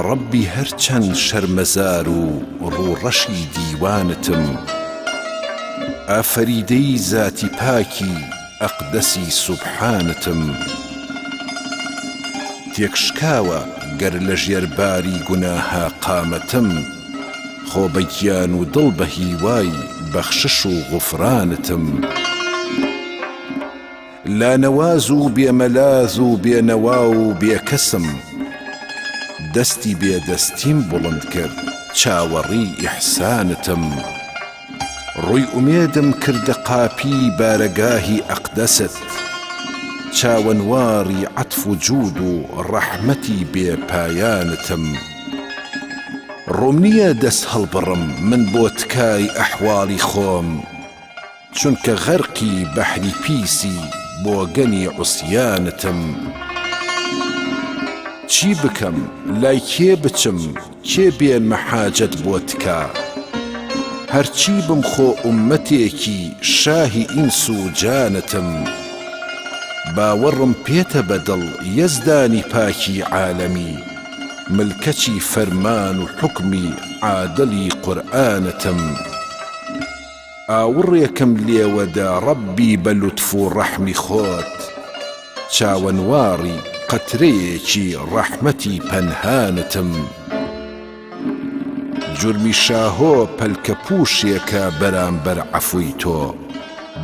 ڕەبی هەرچەند شەرمەزار و ڕووڕەشی دیوانتم، ئافەریدەی زاتی پاکی ئەقدەسی سوبحانتم. تێکشکاوە گەر لە ژێرباری گوناها قامەتم، خۆ بە گیان و دڵ بە هیوای بەخشش و غوفرانتم. لانەواز و بێمەلاز و بێنەوا و بێکەسم، دەستی بێدەستیم بڵند کرد چاوەڕی ئیحسانتم. ڕووی ئومێدم کردە قاپی بارەگاهی ئەقدەست، چاوەنواری عەتف و جوود و ڕەحمەتی بێپایانتم. ڕووم نییە دەست هەڵبڕم من بۆ تکای ئەحواڵی خۆم، چونکە غەرقی بەحری پیسی بۆگەنی عوسیانتم. چی بکەم لای کێ بچم کێ بێنمە حاجەت بۆ تکا، هەرچی بم خۆ ئومەتێکی شاهی ئینس و جانتم. باوەڕم پێتە بەدڵ یەزدانی پاکی عالەمی، ملکەچی فەرمان و حوکمی عادڵی قورئانتم. ئاوڕێکم لێوەدا ڕەبی بە لوتف و ڕەحمی خۆت، چاوەنواری قەترەیەکی ڕەحمەتی پەنهانتم. جورمی شاهۆ پەلکە پووشێکە بەرامبەر عەفوی تۆ،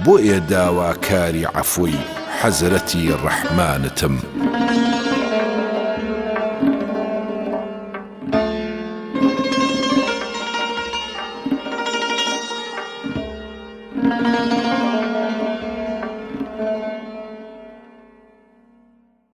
بۆیە داواکاری عەفوی حەزرەتی ڕەحمانتم.